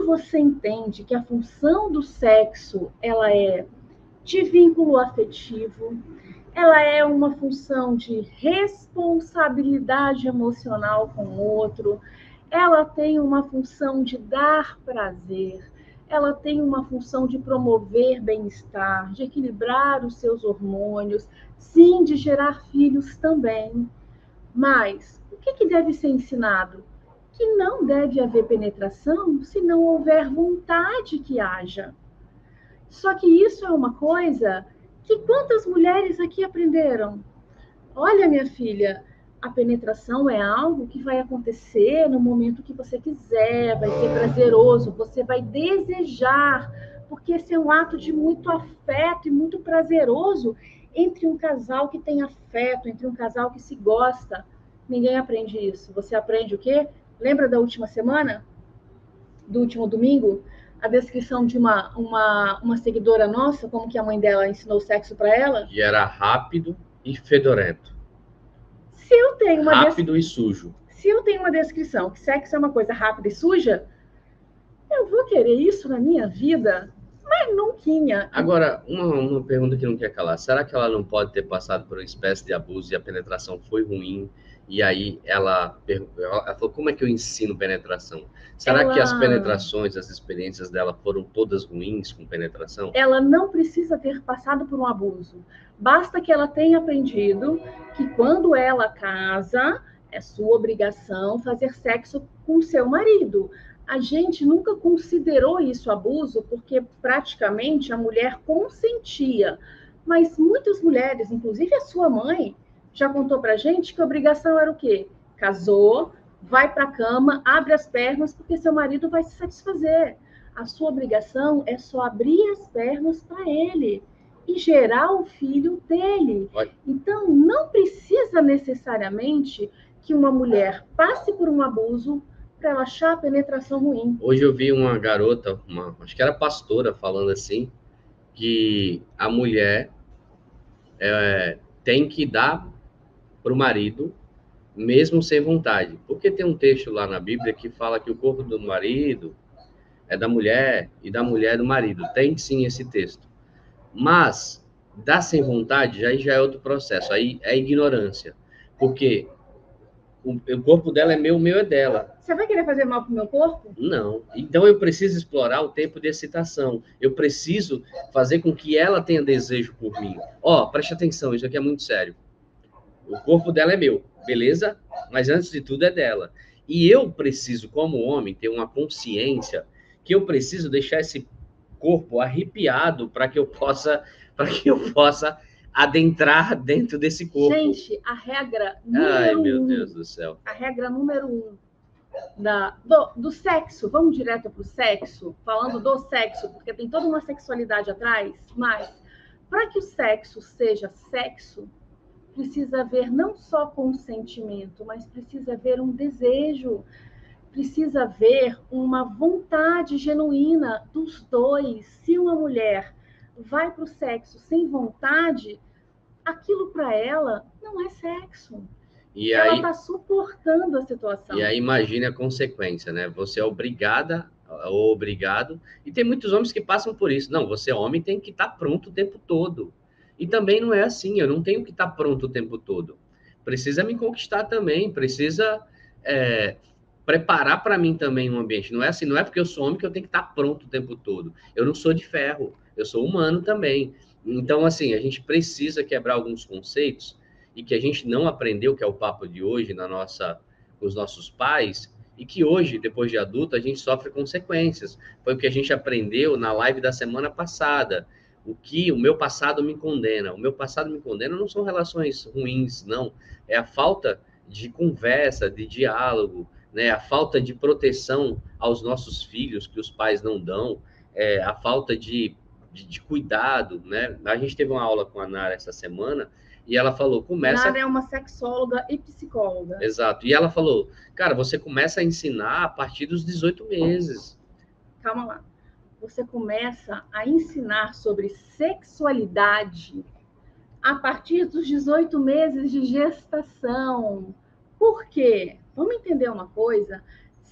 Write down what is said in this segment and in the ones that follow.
você entende que a função do sexo, ela é de vínculo afetivo, ela é uma função de responsabilidade emocional com o outro, ela tem uma função de dar prazer, ela tem uma função de promover bem-estar, de equilibrar os seus hormônios, sim, de gerar filhos também. Mas o que deve ser ensinado? Que não deve haver penetração se não houver vontade que haja. Só que isso é uma coisa que quantas mulheres aqui aprenderam? Olha, minha filha, a penetração é algo que vai acontecer no momento que você quiser, vai ser prazeroso, você vai desejar, porque esse é um ato de muito afeto e muito prazeroso entre um casal que tem afeto, entre um casal que se gosta. Ninguém aprende isso. Você aprende o quê? Lembra da última semana? Do último domingo? A descrição de uma seguidora nossa, como que a mãe dela ensinou sexo para ela? E era rápido e fedorento. Se eu tenho uma rápido e sujo. Se eu tenho uma descrição que sexo é uma coisa rápida e suja, eu vou querer isso na minha vida? Mas nunca. Agora, uma pergunta que não quer calar. Será que ela não pode ter passado por uma espécie de abuso e a penetração foi ruim? E aí ela falou, como é que eu ensino penetração? Será que as penetrações, as experiências dela foram todas ruins com penetração? Ela não precisa ter passado por um abuso. Basta que ela tenha aprendido que quando ela casa, é sua obrigação fazer sexo com seu marido. A gente nunca considerou isso abuso, porque praticamente a mulher consentia. Mas muitas mulheres, inclusive a sua mãe, já contou pra gente que a obrigação era o quê? Casou, vai pra cama, abre as pernas, porque seu marido vai se satisfazer. A sua obrigação é só abrir as pernas para ele e gerar o filho dele. Então, não precisa necessariamente que uma mulher passe por um abuso para ela achar a penetração ruim. Hoje eu vi uma garota, acho que era pastora, falando assim, que a mulher tem que dar para o marido, mesmo sem vontade. Porque tem um texto lá na Bíblia que fala que o corpo do marido é da mulher e da mulher é do marido. Tem sim esse texto. Mas dar sem vontade aí já é outro processo. Aí é ignorância. Porque o corpo dela é meu, o meu é dela. Você vai querer fazer mal pro meu corpo? Não. Então eu preciso explorar o tempo de excitação. Eu preciso fazer com que ela tenha desejo por mim. Preste atenção, isso aqui é muito sério. O corpo dela é meu, beleza? Mas antes de tudo é dela. E eu preciso, como homem, ter uma consciência que eu preciso deixar esse corpo arrepiado para que eu possa adentrar dentro desse corpo. Gente, a regra número meu Deus do céu. A regra número 1 do sexo, vamos direto para o sexo, falando do sexo, porque tem toda uma sexualidade atrás, mas para que o sexo seja sexo, precisa haver não só consentimento, mas precisa haver um desejo, precisa haver uma vontade genuína dos dois. Se uma mulher vai para o sexo sem vontade, aquilo para ela não é sexo. E ela está suportando a situação. E aí imagine a consequência, né? Você é obrigada ou obrigado, e tem muitos homens que passam por isso. Não, você homem tem que estar pronto o tempo todo. E também não é assim, eu não tenho que estar pronto o tempo todo. Precisa me conquistar também, precisa preparar para mim também um ambiente. Não é assim, não é porque eu sou homem que eu tenho que estar pronto o tempo todo. Eu não sou de ferro, eu sou humano também. Então, assim, a gente precisa quebrar alguns conceitos e que a gente não aprendeu, que é o papo de hoje com os nossos pais, e que hoje, depois de adulto, a gente sofre consequências. Foi o que a gente aprendeu na live da semana passada. O meu passado me condena. O meu passado me condena não são relações ruins, não. É a falta de conversa, de diálogo, né? A falta de proteção aos nossos filhos que os pais não dão, a falta de cuidado, né? A gente teve uma aula com a Nara essa semana e ela falou, Nara é uma sexóloga e psicóloga. Exato. E ela falou, cara, você começa a ensinar a partir dos 18 meses. Calma lá. Você começa a ensinar sobre sexualidade a partir dos 18 meses de gestação. Por quê? Vamos entender uma coisa?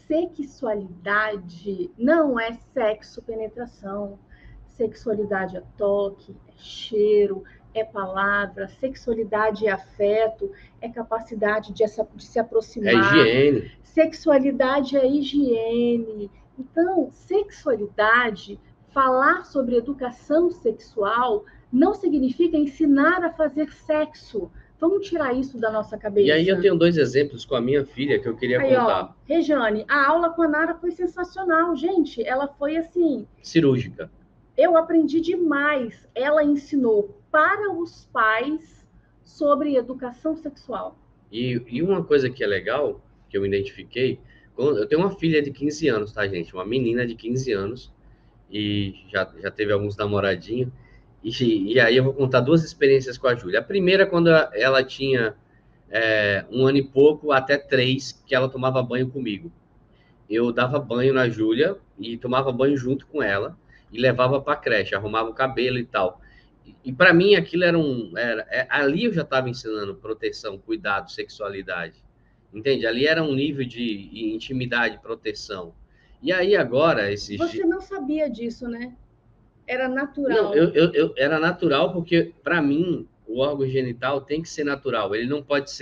sexualidade não é sexo, penetração. Sexualidade é toque, é cheiro, é palavra. Sexualidade é afeto, é capacidade de se aproximar. É higiene. Sexualidade é higiene. Então, sexualidade, falar sobre educação sexual, não significa ensinar a fazer sexo. Vamos tirar isso da nossa cabeça. E aí eu tenho 2 exemplos com a minha filha que eu queria contar. Ó, Regiane, a aula com a Nara foi sensacional. Gente, ela foi assim... cirúrgica. Eu aprendi demais. Ela ensinou para os pais sobre educação sexual. E uma coisa que é legal, que eu identifiquei, eu tenho uma filha de 15 anos, tá, gente? Uma menina de 15 anos, e já teve alguns namoradinhos. E aí eu vou contar 2 experiências com a Júlia. A primeira, quando ela tinha 1 ano e pouco, até 3, que ela tomava banho comigo. Eu dava banho na Júlia e tomava banho junto com ela e levava para a creche, arrumava o cabelo e tal. E para mim aquilo ali eu já estava ensinando proteção, cuidado, sexualidade. Entende? Ali era um nível de intimidade, proteção. E aí agora Você não sabia disso, né? Era natural. Não, era natural porque para mim o órgão genital tem que ser natural. Ele não pode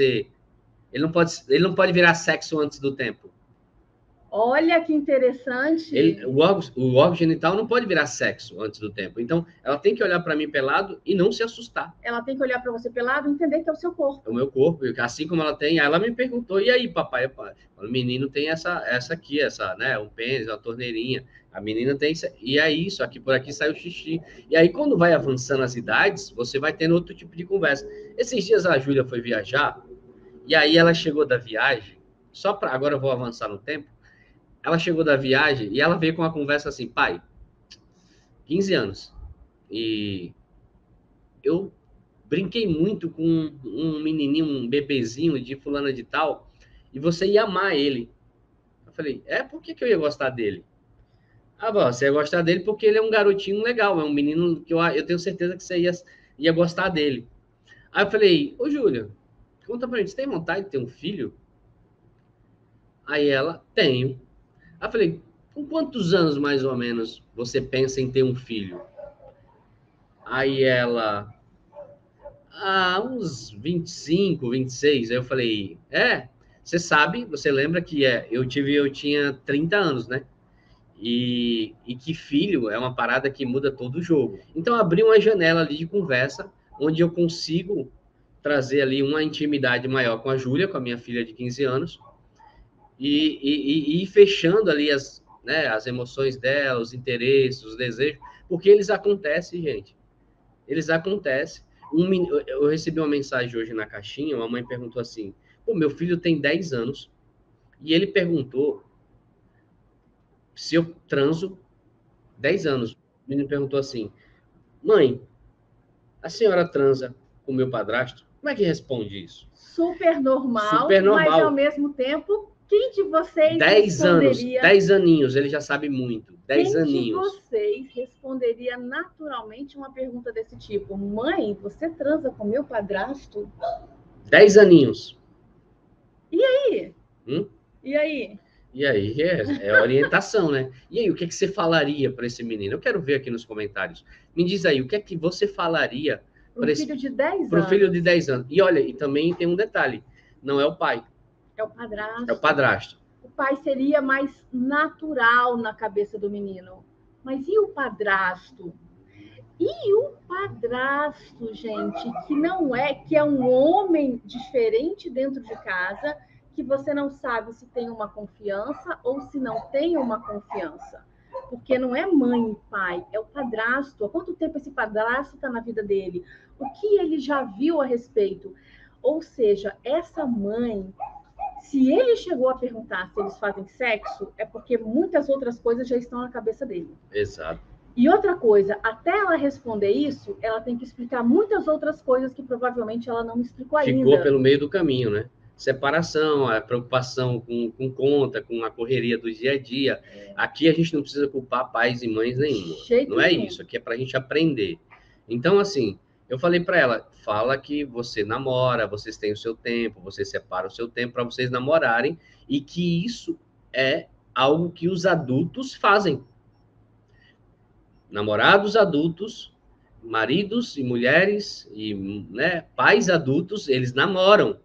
virar sexo antes do tempo. Olha que interessante. O órgão genital não pode virar sexo antes do tempo. Então, ela tem que olhar para mim pelado e não se assustar. Ela tem que olhar para você pelado e entender que é o seu corpo. É o meu corpo. Assim como ela tem, ela me perguntou, e aí, papai? O menino tem essa aqui, né? Um pênis, uma torneirinha. A menina tem isso. E aí, isso aqui, por aqui sai o xixi. E aí, quando vai avançando as idades, você vai tendo outro tipo de conversa. Esses dias a Júlia foi viajar, e aí ela chegou da viagem, agora eu vou avançar no tempo. Ela chegou da viagem e ela veio com uma conversa assim, pai, 15 anos, e eu brinquei muito com um menininho, um bebezinho de fulana de tal, e você ia amar ele. Eu falei, por que eu ia gostar dele? Você ia gostar dele porque ele é um garotinho legal, é um menino que eu tenho certeza que você ia gostar dele. Aí eu falei, ô Júlia, conta pra gente, você tem vontade de ter um filho? Aí ela, tenho. Aí eu falei, com quantos anos, mais ou menos, você pensa em ter um filho? Aí ela, uns 25, 26. Aí eu falei, você sabe, você lembra que eu tinha 30 anos, né? E que filho é uma parada que muda todo o jogo. Então, abri uma janela ali de conversa, onde eu consigo trazer ali uma intimidade maior com a Júlia, com a minha filha de 15 anos, e ir fechando ali as emoções dela, os interesses, os desejos, porque eles acontecem, gente. Eles acontecem. Eu recebi uma mensagem hoje na caixinha, uma mãe perguntou assim, meu filho tem 10 anos, e ele perguntou se eu transo 10 anos. O menino perguntou assim, mãe, a senhora transa com meu padrasto? Como é que responde isso? Super normal, mas ao mesmo tempo... Quem de vocês 10 anos, 10 aninhos, ele já sabe muito. 10 aninhos. Quem de vocês responderia naturalmente uma pergunta desse tipo? Mãe, você transa com meu padrasto? 10 aninhos. E aí? E aí? E aí é orientação, né? E aí, o que você falaria para esse menino? Eu quero ver aqui nos comentários. Me diz aí, o que é que você falaria para filho de 10 anos? Para o filho de 10 anos. E olha, e também tem um detalhe, não é o pai. É o padrasto. É o padrasto. O pai seria mais natural na cabeça do menino. Mas e o padrasto? E o padrasto, gente, que é um homem diferente dentro de casa, que você não sabe se tem uma confiança ou se não tem uma confiança. Porque não é mãe e pai, é o padrasto. Há quanto tempo esse padrasto está na vida dele? O que ele já viu a respeito? Ou seja, essa mãe... Se ele chegou a perguntar se eles fazem sexo, é porque muitas outras coisas já estão na cabeça dele. Exato. E outra coisa, até ela responder isso, ela tem que explicar muitas outras coisas que provavelmente ela não explicou ainda. Ficou pelo meio do caminho, né? Separação, a preocupação com conta, com a correria do dia a dia. Aqui a gente não precisa culpar pais e mães nenhum. Não é isso, aqui é para a gente aprender. Então, assim... Eu falei para ela, fala que você namora, vocês têm o seu tempo, você separa o seu tempo para vocês namorarem e que isso é algo que os adultos fazem. Namorados adultos, maridos e mulheres, e, né, pais adultos, eles namoram.